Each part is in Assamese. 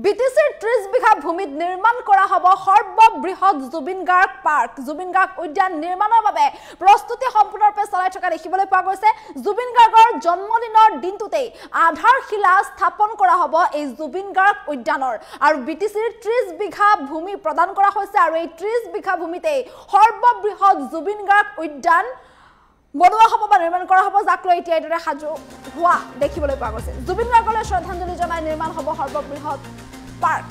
বিটিসিৰ 30 বিঘা ভূমিত নিৰ্মাণ কৰা হ'ব সৰ্ববৃহৎ জুবিন গাৰ্গ পাৰ্ক। জুবিন গাৰ্গ উদ্যান নিৰ্মাণৰ বাবে প্ৰস্তুতি সম্পূৰ্ণৰূপে চলাই থকা দেখিবলৈ পোৱা গৈছে। জুবিন গাৰ্গৰ জন্মদিনৰ দিনটোতেই আধাৰশিলা স্থাপন কৰা হ'ব এই জুবিন গাৰ্গ উদ্যানৰ আৰু বিটিসিৰ 30 বিঘা ভূমি প্ৰদান কৰা হৈছে আৰু এই 30 বিঘা ভূমিতেই সৰ্ববৃহৎ জুবিন গাৰ্গ উদ্যান বনোৱা হ'ব বা নিৰ্মাণ কৰা হ'ব, যাক লৈ এতিয়া এইদৰে সাজু হোৱা দেখিবলৈ পোৱা গৈছে। জুবিন গাৰ্গলৈ শ্ৰদ্ধাঞ্জলি জনাই নিৰ্মাণ হ'ব সৰ্ববৃহৎ পাৰ্ক।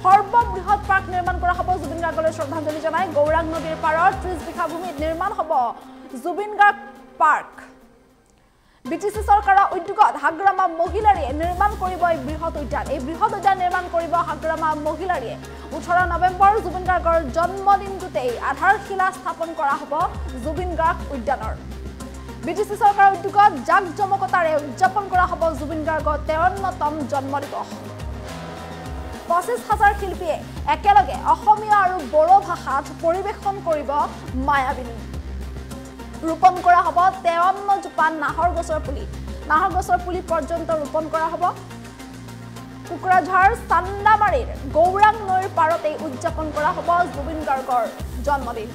সৰ্ববৃহৎ পাৰ্ক নিৰ্মাণ কৰা হ'ব জুবিন গাৰ্গলৈ শ্ৰদ্ধাঞ্জলি জনাই। গৌৰাং নদীৰ পাৰৰ 30 বিঘা ভূমিত নিৰ্মাণ হ'ব জুবিন গাৰ্গ পাৰ্ক। বিটিসি চৰকাৰৰ উদ্যোগত হাগ্ৰামা মহিলাৰীয়ে নিৰ্মাণ কৰিব এই বৃহৎ উদ্যান। এই বৃহৎ উদ্যান নিৰ্মাণ কৰিব হাগ্ৰামা মহিলাৰীয়ে। 18 নৱেম্বৰ জুবিন গাৰ্গৰ জন্মদিনটোতেই আধাৰশিলা স্থাপন কৰা হ'ব জুবিন গাৰ্গ উদ্যানৰ। বিটিসি চৰকাৰৰ উদ্যোগত জাকজমকতাৰে উদযাপন কৰা হ'ব জুবিন গাৰ্গৰ 53তম জন্মদিবস। 25,000 শিল্পীয়ে একেলগে অসমীয়া আৰু বড়ো ভাষাত পৰিৱেশন কৰিব মায়াবিনী। ৰোপণ কৰা হ'ব 53 জোপা নাহৰ গছৰ পুলি। নাহৰ গছৰ পুলি পৰ্যন্ত ৰোপণ কৰা হ'ব। কোকৰাঝাৰ চান্দামাৰীৰ গৌৰাং নৈৰ পাৰতে উদযাপন কৰা হ'ব জুবিন গাৰ্গৰ জন্মদিন।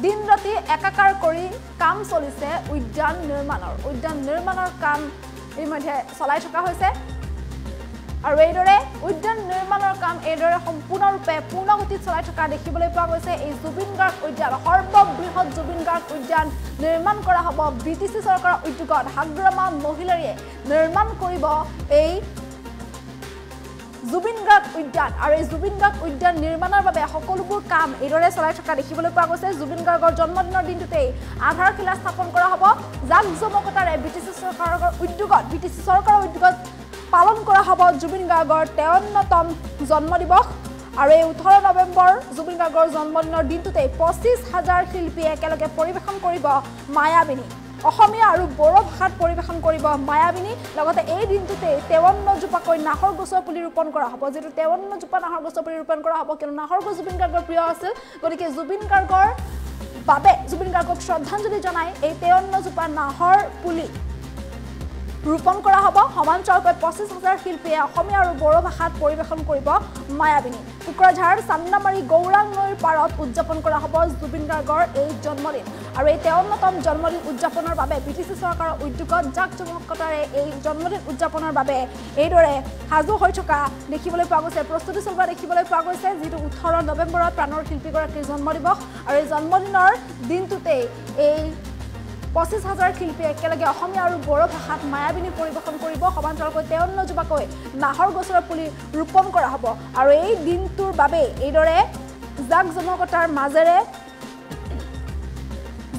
দিন ৰাতি একাকাৰ কৰি কাম চলিছে উদ্যান নিৰ্মাণৰ। উদ্যান নিৰ্মাণৰ কাম ইতিমধ্যে চলাই থকা হৈছে আৰু এইদৰে উদ্যান নিৰ্মাণৰ কাম এইদৰে সম্পূৰ্ণৰূপে পূৰ্ণগতিত চলাই থকা দেখিবলৈ পোৱা গৈছে। এই জুবিন গাৰ্গ উদ্যান সৰ্ববৃহৎ জুবিন গাৰ্গ উদ্যান নিৰ্মাণ কৰা হ'ব বিটিসি চৰকাৰৰ উদ্যোগত। হাগ্ৰামা মহিলাৰীয়ে নিৰ্মাণ কৰিব এই জুবিন গাৰ্গ উদ্যান আৰু এই জুবিন গাৰ্গ উদ্যান নিৰ্মাণৰ বাবে সকলোবোৰ কাম এইদৰে চলাই থকা দেখিবলৈ পোৱা গৈছে। জুবিন গাৰ্গৰ জন্মদিনৰ দিনটোতেই আধাৰশিলা স্থাপন কৰা হ'ব। জাকজমকতাৰে বিটিসি চৰকাৰৰ উদ্যোগত পালন কৰা হ'ব জুবিন গাৰ্গৰ 53তম জন্মদিবস আৰু এই 18 নৱেম্বৰ জুবিন গাৰ্গৰ জন্মদিনৰ দিনটোতেই 25,000 শিল্পীয়ে একেলগে পৰিৱেশন কৰিব মায়াবিনী। অসমীয়া আৰু বড়ো ভাষাত পৰিৱেশন কৰিব মায়াবিনী। লগতে এই দিনটোতে 53 জোপাকৈ নাহৰ গছৰ পুলি ৰোপণ কৰা হ'ব। যিটো 53 জোপা নাহৰ গছৰ পুলি ৰোপণ কৰা হ'ব কিয়নো নাহৰ গছ জুবিন গাৰ্গৰ প্ৰিয় আছিল। গতিকে জুবিন গাৰ্গৰ বাবে জুবিন গাৰ্গক শ্ৰদ্ধাঞ্জলি জনাই এই 53 জোপা নাহৰ পুলি ৰোপণ কৰা হ'ব। সমান্তৰালকৈ 25,000 শিল্পীয়ে অসমীয়া আৰু বড়ো ভাষাত পৰিৱেশন কৰিব মায়াবিনী। কোকৰাঝাৰ চান্দামাৰী গৌৰাং নৈৰ পাৰত উদযাপন কৰা হ'ব জুবিন গাৰ্গৰ এই জন্মদিন আৰু এই 53তম জন্মদিন উদযাপনৰ বাবে বিটিসি চৰকাৰৰ উদ্যোগত জাকজমকতাৰে এই জন্মদিন উদযাপনৰ বাবে এইদৰে সাজু হৈ থকা দেখিবলৈ পোৱা গৈছে, প্ৰস্তুতি চলোৱা দেখিবলৈ পোৱা গৈছে। যিটো 18 নৱেম্বৰত প্ৰাণৰ শিল্পীগৰাকীৰ জন্মদিবস আৰু এই জন্মদিনৰ দিনটোতেই এই 25,000 শিল্পীয়ে একেলগে অসমীয়া আৰু বড়ো ভাষাত মায়াবিনী পৰিৱেশন কৰিব। সমান্তৰালকৈ 53 জোপাকৈ নাহৰ গছৰ পুলি ৰোপণ কৰা হ'ব আৰু এই দিনটোৰ বাবে এইদৰে জাকজমকতাৰ মাজেৰে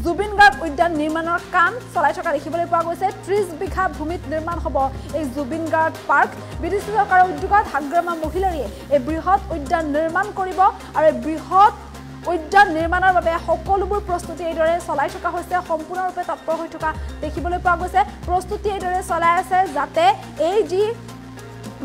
জুবিন গাৰ্গ উদ্যান নিৰ্মাণৰ কাম চলাই থকা দেখিবলৈ পোৱা গৈছে। 30 বিঘা ভূমিত নিৰ্মাণ হ'ব এই জুবিন গাৰ্গ পাৰ্ক। বিটিসি চৰকাৰৰ উদ্যোগত হাগ্ৰামা মহিলাৰীয়ে এই বৃহৎ উদ্যান নিৰ্মাণ কৰিব আৰু এই বৃহৎ উদ্যান নিৰ্মাণৰ বাবে সকলোবোৰ প্ৰস্তুতি এইদৰে চলাই থকা হৈছে। সম্পূৰ্ণৰূপে তৎপৰ হৈ থকা দেখিবলৈ পোৱা গৈছে। প্ৰস্তুতি এইদৰে চলাই আছে যাতে এই যি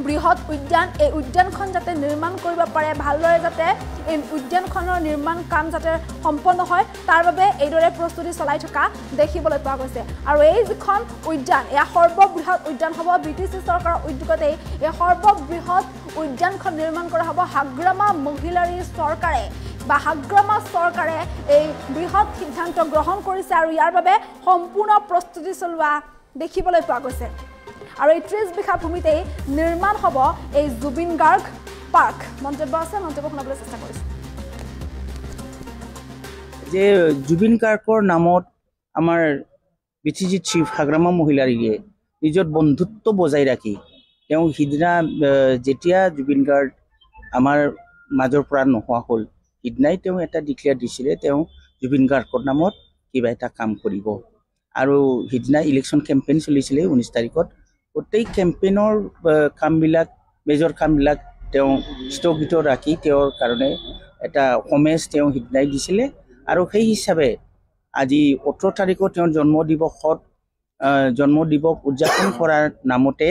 বৃহৎ উদ্যান এই উদ্যানখন যাতে নিৰ্মাণ কৰিব পাৰে, ভালদৰে যাতে এই উদ্যানখনৰ নিৰ্মাণ কাম যাতে সম্পন্ন হয় তাৰ বাবে এইদৰে প্ৰস্তুতি চলাই থকা দেখিবলৈ পোৱা গৈছে। আৰু এই যিখন উদ্যান এয়া সৰ্ববৃহৎ উদ্যান হ'ব। বিটিসি চৰকাৰৰ উদ্যোগতেই এই সৰ্ববৃহৎ উদ্যানখন নিৰ্মাণ কৰা হ'ব। হাগ্ৰামা মহিলাৰী চৰকাৰে বা হাগ্ৰামা চৰকাৰে এই বৃহৎ সিদ্ধান্ত গ্ৰহণ কৰিছে আৰু ইয়াৰ বাবে সম্পূৰ্ণ প্ৰস্তুতি চলোৱা দেখিবলৈ পোৱা গৈছে আৰু এই 30 বিঘা ভূমিতেই নিৰ্মাণ হ'ব এই জুবিন গাৰ্গ পাৰ্ক। মন্তব্য আছে, মন্তব্য শুনাবলৈ চেষ্টা কৰিছোঁ। যে জুবিন গাৰ্গৰ নামত আমাৰ বিটিসি চিফ হাগ্ৰামা মহিলাৰীয়ে নিজৰ বন্ধুত্ব বজাই ৰাখি তেওঁ সিদিনা যেতিয়া জুবিন গাৰ্গ আমাৰ মাজৰ পৰা নোহোৱা হ'ল সিদিনাই তেওঁ এটা ডিক্লেয়াৰ দিছিলে তেওঁ জুবিন গাৰ্গৰ নামত কিবা এটা কাম কৰিব আৰু সিদিনা ইলেকশ্যন কেম্পেইন চলিছিলে 19 তাৰিখত। গোটেই কেম্পেইনৰ কামবিলাক মেজৰ কামবিলাক তেওঁ স্থগিত ৰাখি তেওঁৰ কাৰণে এটা সমেজ তেওঁ সিদিনাই দিছিলে আৰু সেই হিচাপে আজি 18 তাৰিখত তেওঁৰ জন্মদিবস উদযাপন কৰাৰ নামতে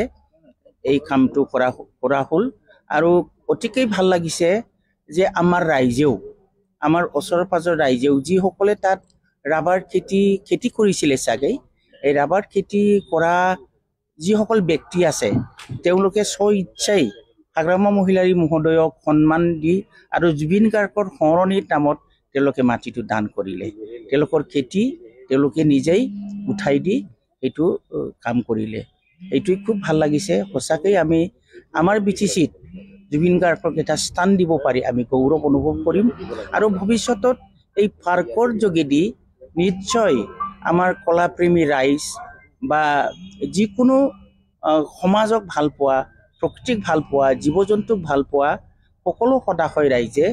এই কামটো কৰা হ'ল আৰু অতিকৈ ভাল লাগিছে যে আমাৰ ৰাইজেও আমাৰ ওচৰৰ পাজৰ ৰাইজেও যিসকলে তাত ৰাবাৰ খেতি কৰিছিলে চাগে এই ৰাবাৰ খেতি কৰা যিসকল ব্যক্তি আছে তেওঁলোকে স্ব ইচ্ছাই হাগ্ৰামা মহিলাৰী মহোদয়ক সন্মান দি আৰু জুবিন গাৰ্গৰ সোঁৱৰণিৰ নামত তেওঁলোকে মাটিটো দান কৰিলে। তেওঁলোকৰ খেতি তেওঁলোকে নিজেই উঠাই দি এইটো কাম কৰিলে। এইটোৱে খুব ভাল লাগিছে। সঁচাকৈ আমি আমাৰ BTCত জুবিন গাৰ্গক এটা স্থান দিব পাৰি আমি গৌৰৱ অনুভৱ কৰিম। আৰু ভৱিষ্যতত এই পাৰ্কৰ যোগেদি নিশ্চয় আমাৰ কলাপ্ৰেমী ৰাইজ বা যিকোনো সমাজক ভাল পোৱা, প্ৰকৃতিক ভাল পোৱা, জীৱ জন্তুক ভাল পোৱা সকলো সদাশয় ৰাইজে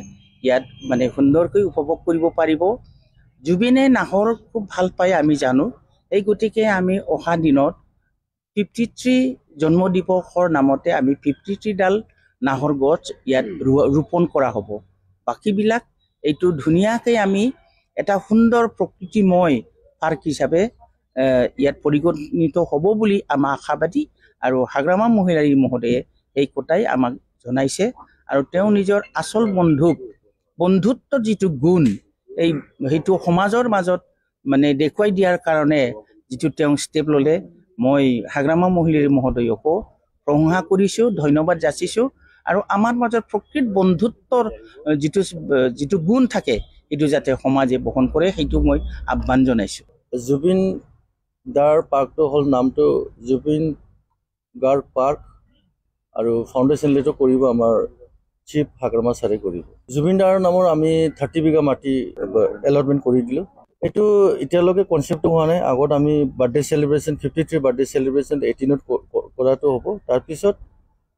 ইয়াত মানে সুন্দৰকৈ উপভোগ কৰিব পাৰিব। জুবিনে নাহৰ খুব ভাল পায় আমি জানো। এই গতিকে আমি অহা দিনত 53 জন্ম দিৱসৰ নামতে আমি 53ডাল নাহৰ গছ ইয়াত ৰোপণ কৰা হ'ব। বাকীবিলাক এইটো ধুনীয়াকৈ আমি এটা সুন্দৰ প্ৰকৃতিময় পাৰ্ক হিচাপে ইয়াত পৰিগণিত হ'ব বুলি আমাৰ আশাবাদী। আৰু হাগ্ৰামা মহিলাৰী মহোদয়ে এই কথাই আমাক জনাইছে। আৰু তেওঁ নিজৰ আচল বন্ধুত্ব যিটো গুণ সেইটো সমাজৰ মাজত মানে দেখুৱাই দিয়াৰ কাৰণে যিটো তেওঁ ষ্টেপ ল'লে, মই হাগ্ৰামা মহিলাৰী মহোদয়কো প্ৰশংসা কৰিছোঁ, ধন্যবাদ যাচিছোঁ। আৰু আমাৰ মাজত প্ৰকৃত বন্ধুত্বৰ যিটো গুণ থাকে এইটো যাতে সমাজে বহন কৰে সেইটো মই আহ্বান জনাইছোঁ। জুবিন গাৰ্গ পাৰ্কটো হ'ল নামটো জুবিন গাৰ্গ পাৰ্ক আৰু ফাউণ্ডেশ্যন লিটো কৰিব আমাৰ চিফ হাগ্ৰামা ছাৰে কৰিব। জুবিন দাৰ নামৰ আমি 30 বিঘা মাটি এলটমেণ্ট কৰি দিলোঁ। এইটো এতিয়ালৈকে কনচেপ্টটো হোৱা নাই। আগত আমি বাৰ্থডে চেলিব্ৰেশ্যন 53 বাৰ্থডে চেলিব্ৰেশ্যন 18ত কৰাটো হ'ব। তাৰপিছত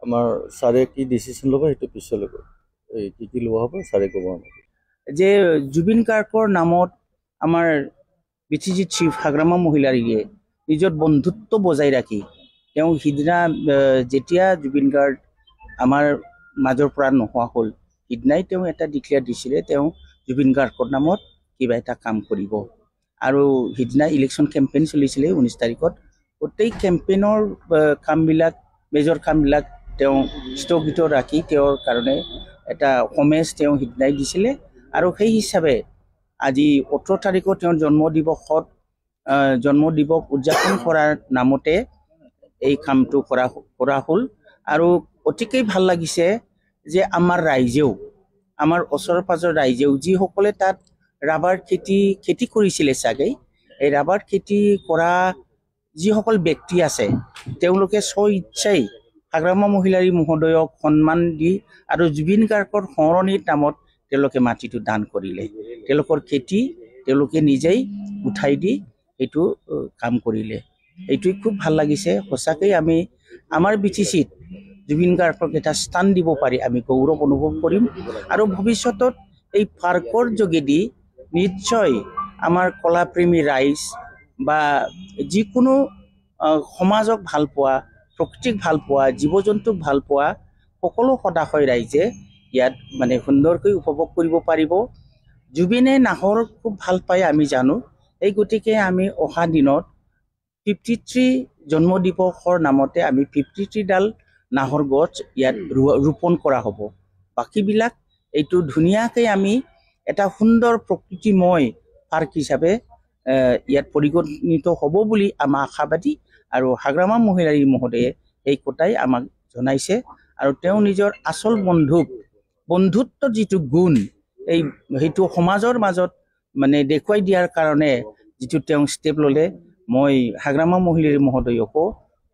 আমাৰ ছাৰে কি ডিচিশ্যন ল'ব সেইটো পিছলৈ কি লোৱা হ'ব ছাৰে ক'ব আমাক। যে জুবিন গাৰ্গৰ নামত আমাৰ BTC চিফ হাগ্ৰামা মহিলাৰীয়ে নিজৰ বন্ধুত্ব বজাই ৰাখি তেওঁ সিদিনা যেতিয়া জুবিন গাৰ্গ আমাৰ মাজৰ পৰা নোহোৱা হ'ল, সিদিনাই তেওঁ এটা ডিক্লেয়াৰ দিছিলে তেওঁ জুবিন গাৰ্গৰ নামত কিবা এটা কাম কৰিব। আৰু সিদিনা ইলেকশ্যন কেম্পেইন চলিছিলে 19 তাৰিখত। গোটেই কেম্পেইনৰ কামবিলাক মেজৰ কামবিলাক তেওঁ স্থগিত ৰাখি তেওঁৰ কাৰণে এটা সমেজ তেওঁ সিদিনাই দিছিলে। আৰু সেই হিচাপে আজি 18 তাৰিখত তেওঁৰ জন্ম দিৱস উদযাপন কৰাৰ নামতে এই কামটো কৰা হ'ল। আৰু অতিকেই ভাল লাগিছে যে আমাৰ ৰাইজেও, আমাৰ ওচৰ পাজৰ ৰাইজেও যিসকলে তাত ৰাবাৰ খেতি কৰিছিলে চাগে, এই ৰাবাৰ খেতি কৰা যিসকল ব্যক্তি আছে তেওঁলোকে স্ব-ইচ্ছাই হাগ্ৰামা মহিলাৰী মহোদয়ক সন্মান দি আৰু জুবিন গাৰ্গৰ সোঁৱৰণিৰ নামত তেওঁলোকে মাটিটো দান কৰিলে। তেওঁলোকৰ খেতি তেওঁলোকে নিজেই উঠাই দি এইটো কাম কৰিলে। এইটোৱে খুব ভাল লাগিছে। সঁচাকৈ আমি আমাৰ BTCত জুবিন গাৰ্গক এটা স্থান দিব পাৰি আমি গৌৰৱ অনুভৱ কৰিম। আৰু ভৱিষ্যতত এই পাৰ্কৰ যোগেদি নিশ্চয় আমাৰ কলাপ্ৰেমী ৰাইজ বা যিকোনো সমাজক ভাল পোৱা, প্ৰকৃতিক ভাল পোৱা, জীৱ জন্তুক ভাল পোৱা সকলো সদাশয় ৰাইজে ইয়াত মানে সুন্দৰকৈ উপভোগ কৰিব পাৰিব। জুবিনে নাহৰ খুব ভাল পায় আমি জানো। এই গতিকে আমি অহা দিনত 53 জন্ম দিৱসৰ নামতে আমি 53ডাল নাহৰ গছ ইয়াত ৰোপণ কৰা হ'ব। বাকীবিলাক এইটো ধুনীয়াকৈ আমি এটা সুন্দৰ প্ৰকৃতিময় পাৰ্ক হিচাপে ইয়াত পৰিগণিত হ'ব বুলি আমাৰ আশাবাদী। আৰু হাগ্ৰামা মহিলাৰী মহোদয়ে এই কথাই আমাক জনাইছে। আৰু তেওঁ নিজৰ আচল বন্ধুত্ব যিটো গুণ সেইটো সমাজৰ মাজত মানে দেখুৱাই দিয়াৰ কাৰণে যিটো তেওঁ ষ্টেপ ল'লে, মই হাগ্ৰামা মহিলাৰী মহোদয়কো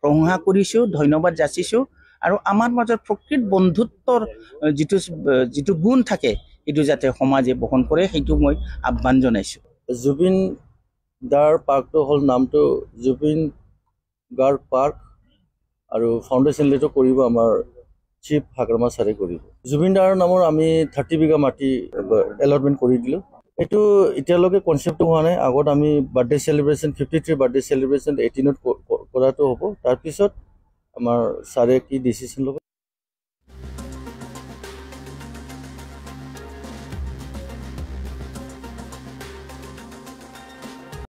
প্ৰশংসা কৰিছোঁ, ধন্যবাদ যাচিছোঁ। আৰু আমাৰ মাজত প্ৰকৃত বন্ধুত্বৰ যিটো গুণ থাকে এইটো যাতে সমাজে বহন কৰে সেইটো মই আহ্বান জনাইছোঁ। জুবিন দাৰ পাৰ্কটো হ'ল নামটো জুবিন গাৰ্গ পাৰ্ক আৰু ফাউণ্ডেশ্যন লিটো কৰিব আমাৰ চিফ হাগ্ৰামা ছাৰে কৰিব। জুবিন দাৰ নামৰ আমি 30 বিঘা মাটি এলটমেণ্ট কৰি দিলোঁ। এইটো এতিয়ালৈকে কনচেপ্টটো হোৱা নাই। আগত আমি বাৰ্থডে চেলিব্ৰেশ্যন 53 বাৰ্থডে চেলিব্ৰেশ্যন 18ত কৰাটো হ'ব। তাৰপিছত আমাৰ ছাৰে কি ডিচিশ্যন ল'ব